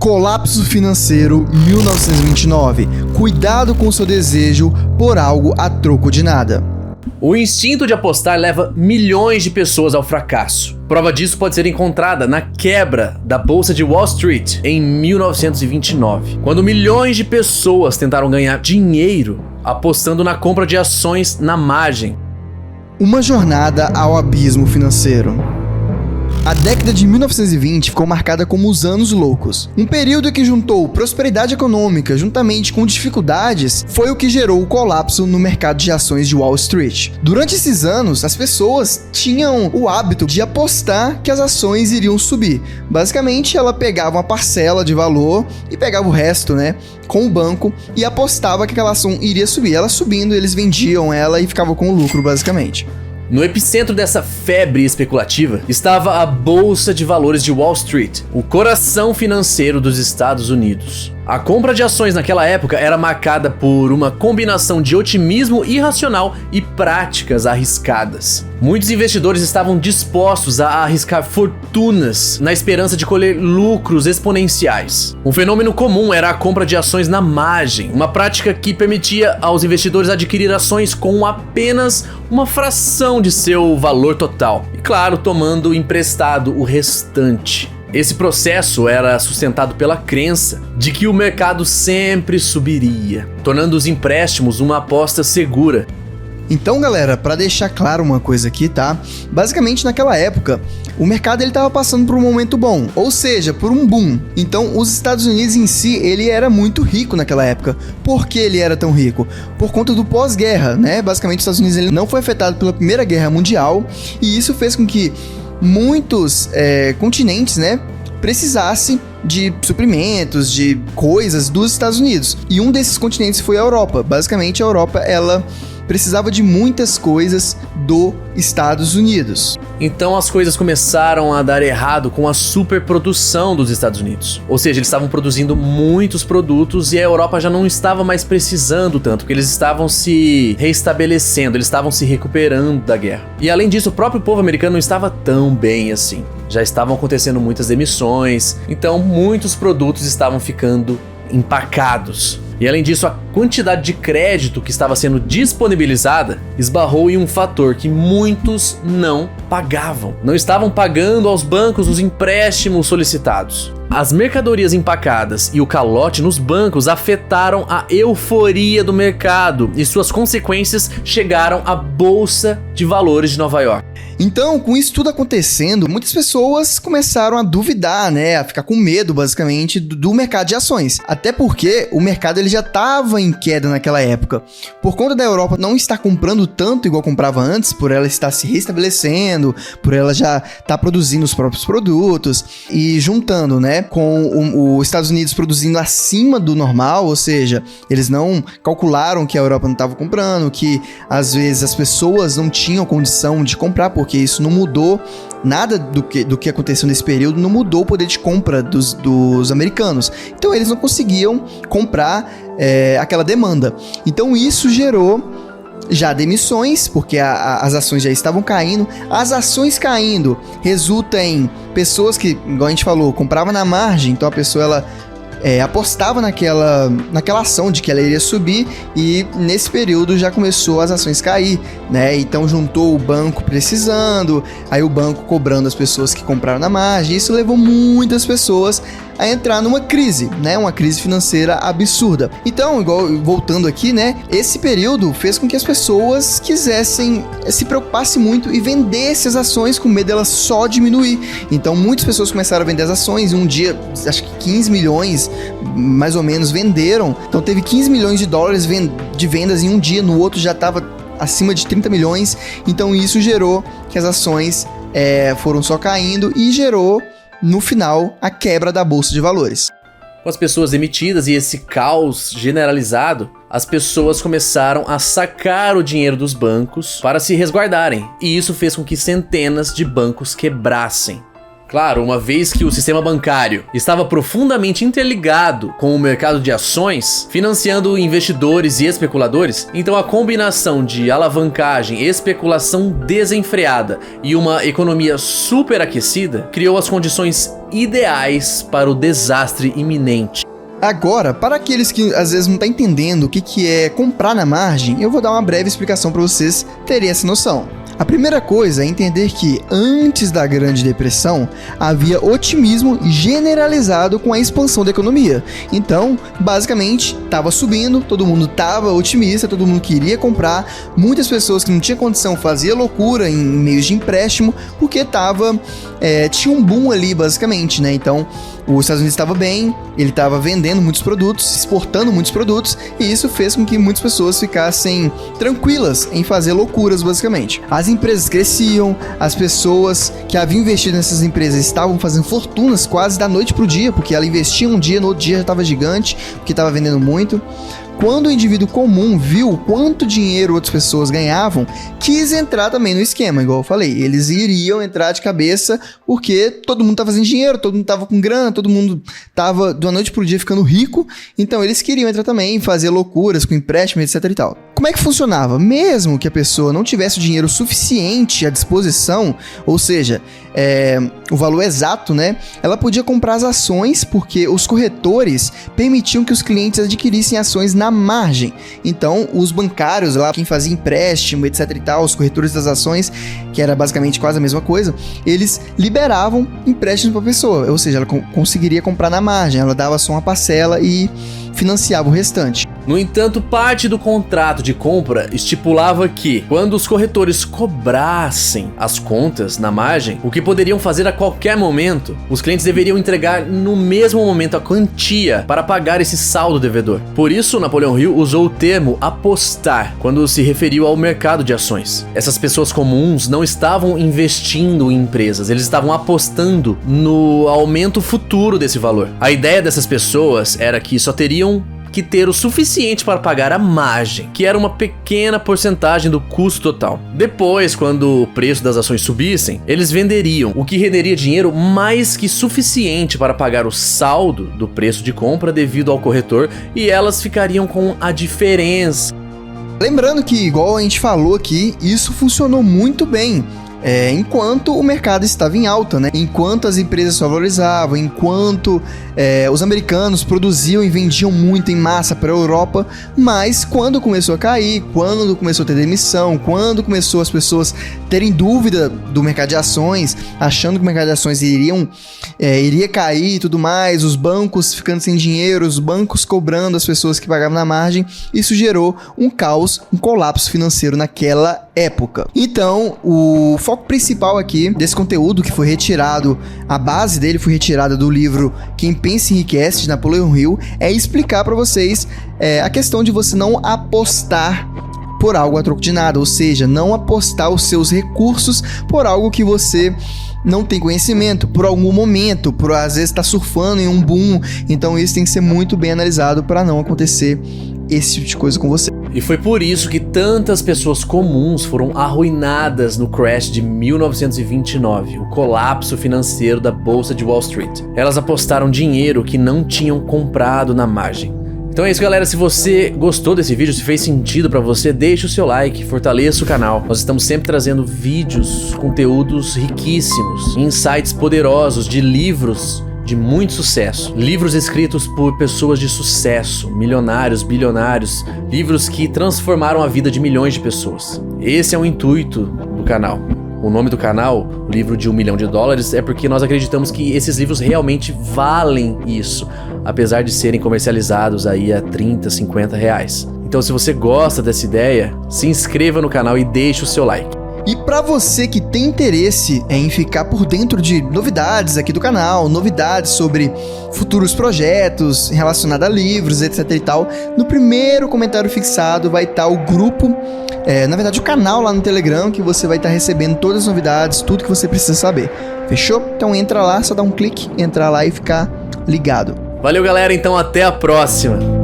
Colapso financeiro 1929. Cuidado com seu desejo por algo a troco de nada. O instinto de apostar leva milhões de pessoas ao fracasso. Prova disso pode ser encontrada na quebra da Bolsa de Wall Street em 1929, quando milhões de pessoas tentaram ganhar dinheiro apostando na compra de ações na margem. Uma jornada ao abismo financeiro. A década de 1920 ficou marcada como os anos loucos. Um período que juntou prosperidade econômica juntamente com dificuldades foi o que gerou o colapso no mercado de ações de Wall Street. Durante esses anos, as pessoas tinham o hábito de apostar que as ações iriam subir. Basicamente, ela pegava uma parcela de valor e pegava o resto, com o banco e apostava que aquela ação iria subir. Ela subindo, eles vendiam ela e ficavam com o lucro, basicamente. No epicentro dessa febre especulativa estava a Bolsa de Valores de Wall Street, o coração financeiro dos Estados Unidos. A compra de ações naquela época era marcada por uma combinação de otimismo irracional e práticas arriscadas. Muitos investidores estavam dispostos a arriscar fortunas na esperança de colher lucros exponenciais. Um fenômeno comum era a compra de ações na margem, uma prática que permitia aos investidores adquirir ações com apenas uma fração de seu valor total, e claro, tomando emprestado o restante. Esse processo era sustentado pela crença de que o mercado sempre subiria, tornando os empréstimos uma aposta segura. Então, galera, para deixar claro uma coisa aqui, tá? Basicamente, naquela época, o mercado estava passando por um momento bom, ou seja, por um boom. Então, os Estados Unidos em si, ele era muito rico naquela época. Por que ele era tão rico? Por conta do pós-guerra, Basicamente, os Estados Unidos ele não foi afetado pela Primeira Guerra Mundial, e isso fez com que muitos continentes, precisasse de suprimentos, de coisas dos Estados Unidos. E um desses continentes foi a Europa. Basicamente, a Europa, ela precisava de muitas coisas dos Estados Unidos. Então as coisas começaram a dar errado com a superprodução dos Estados Unidos. Ou seja, eles estavam produzindo muitos produtos e a Europa já não estava mais precisando tanto, porque eles estavam se reestabelecendo, eles estavam se recuperando da guerra. E além disso, o próprio povo americano não estava tão bem assim. Já estavam acontecendo muitas demissões, então muitos produtos estavam ficando empacados. E além disso, a quantidade de crédito que estava sendo disponibilizada esbarrou em um fator que muitos não pagavam. Não estavam pagando aos bancos os empréstimos solicitados. As mercadorias empacadas e o calote nos bancos afetaram a euforia do mercado e suas consequências chegaram à Bolsa de Valores de Nova York. Então, com isso tudo acontecendo, muitas pessoas começaram a duvidar, a ficar com medo, basicamente, do mercado de ações. Até porque o mercado ele já estava em queda naquela época. Por conta da Europa não estar comprando tanto igual comprava antes, por ela estar se restabelecendo, por ela já estar produzindo os próprios produtos e juntando, com os Estados Unidos produzindo acima do normal, ou seja, eles não calcularam que a Europa não estava comprando, que às vezes as pessoas não tinham condição de comprar, porque isso não mudou nada do que aconteceu nesse período, não mudou o poder de compra dos americanos. Então eles não conseguiam comprar aquela demanda. Então isso gerou já demissões, porque as ações já estavam caindo. As ações caindo resulta em pessoas que, igual a gente falou, compravam na margem, então a pessoa ela apostava naquela ação de que ela iria subir e nesse período já começou as ações cair, Então juntou o banco precisando, aí o banco cobrando as pessoas que compraram na margem. Isso levou muitas pessoas a entrar numa crise, uma crise financeira absurda. Então, igual voltando aqui, esse período fez com que as pessoas quisessem se preocupassem muito e vendessem as ações com medo delas só diminuir. Então, muitas pessoas começaram a vender as ações. Um dia, acho que 15 milhões, mais ou menos, venderam. Então, teve 15 milhões de dólares de vendas em um dia. No outro já estava acima de 30 milhões. Então, isso gerou que as ações foram só caindo e gerou no final, a quebra da Bolsa de Valores. Com as pessoas demitidas e esse caos generalizado, as pessoas começaram a sacar o dinheiro dos bancos para se resguardarem, e isso fez com que centenas de bancos quebrassem. Claro, uma vez que o sistema bancário estava profundamente interligado com o mercado de ações, financiando investidores e especuladores, então a combinação de alavancagem, especulação desenfreada e uma economia superaquecida criou as condições ideais para o desastre iminente. Agora, para aqueles que às vezes não estão entendendo o que é comprar na margem, eu vou dar uma breve explicação para vocês terem essa noção. A primeira coisa é entender que, antes da Grande Depressão, havia otimismo generalizado com a expansão da economia. Então, basicamente, estava subindo, todo mundo estava otimista, todo mundo queria comprar. Muitas pessoas que não tinham condição faziam loucura em meios de empréstimo, porque tinha um boom ali, basicamente, né? Então, os Estados Unidos estava bem, ele estava vendendo muitos produtos, exportando muitos produtos, e isso fez com que muitas pessoas ficassem tranquilas em fazer loucuras, basicamente. As empresas cresciam, as pessoas que haviam investido nessas empresas estavam fazendo fortunas quase da noite pro dia, porque ela investia um dia, no outro dia já estava gigante, porque estava vendendo muito. Quando o indivíduo comum viu quanto dinheiro outras pessoas ganhavam, quis entrar também no esquema, igual eu falei. Eles iriam entrar de cabeça porque todo mundo estava fazendo dinheiro, todo mundo estava com grana, todo mundo estava de uma noite pro dia ficando rico. Então eles queriam entrar também, fazer loucuras com empréstimo, etc e tal. Como é que funcionava? Mesmo que a pessoa não tivesse o dinheiro suficiente à disposição, ou seja, o valor exato, né? Ela podia comprar as ações porque os corretores permitiam que os clientes adquirissem ações na margem. Então, os bancários lá, quem fazia empréstimo, etc e tal, os corretores das ações, que era basicamente quase a mesma coisa, eles liberavam empréstimos para a pessoa, ou seja, ela conseguiria comprar na margem, ela dava só uma parcela e financiava o restante. No entanto, parte do contrato de compra estipulava que, quando os corretores cobrassem as contas na margem, o que poderiam fazer a qualquer momento, os clientes deveriam entregar no mesmo momento a quantia para pagar esse saldo devedor. Por isso, Napoleão Hill usou o termo apostar quando se referiu ao mercado de ações. Essas pessoas comuns não estavam investindo em empresas, eles estavam apostando no aumento futuro desse valor. A ideia dessas pessoas era que só teriam que ter o suficiente para pagar a margem, que era uma pequena porcentagem do custo total. Depois, quando o preço das ações subissem, eles venderiam, o que renderia dinheiro mais que suficiente para pagar o saldo do preço de compra devido ao corretor, e elas ficariam com a diferença. Lembrando que, igual a gente falou aqui, isso funcionou muito bem. Enquanto o mercado estava em alta, né? Enquanto as empresas se valorizavam, enquanto os americanos produziam e vendiam muito em massa para a Europa, mas quando começou a cair, quando começou a ter demissão, quando começou as pessoas terem dúvida do mercado de ações, achando que o mercado de ações iria cair e tudo mais, os bancos ficando sem dinheiro, os bancos cobrando as pessoas que pagavam na margem, isso gerou um caos, um colapso financeiro naquela época. Então, o foco principal aqui desse conteúdo, que foi retirado, a base dele foi retirada do livro Quem Pensa Enriquece, de Napoleão Hill, é explicar para vocês a questão de você não apostar por algo a troco de nada, ou seja, não apostar os seus recursos por algo que você não tem conhecimento, por algum momento, por às vezes estar surfando em um boom. Então isso tem que ser muito bem analisado para não acontecer esse tipo de coisa com você. E foi por isso que tantas pessoas comuns foram arruinadas no crash de 1929, o colapso financeiro da Bolsa de Wall Street. Elas apostaram dinheiro que não tinham comprado na margem. Então é isso, galera. Se você gostou desse vídeo, se fez sentido pra você, deixa o seu like, fortaleça o canal. Nós estamos sempre trazendo vídeos, conteúdos riquíssimos, insights poderosos de livros de muito sucesso, livros escritos por pessoas de sucesso, milionários, bilionários, livros que transformaram a vida de milhões de pessoas. Esse é o intuito do canal. O nome do canal, o livro de $1 milhão, é porque nós acreditamos que esses livros realmente valem isso, apesar de serem comercializados aí a 30, 50 reais. Então, se você gosta dessa ideia, se inscreva no canal e deixe o seu like. E para você que tem interesse em ficar por dentro de novidades aqui do canal, novidades sobre futuros projetos relacionados a livros, etc e tal, no primeiro comentário fixado vai estar o grupo, na verdade o canal lá no Telegram, que você vai estar recebendo todas as novidades, tudo que você precisa saber. Fechou? Então entra lá, só dá um clique, entrar lá e ficar ligado. Valeu, galera, então até a próxima!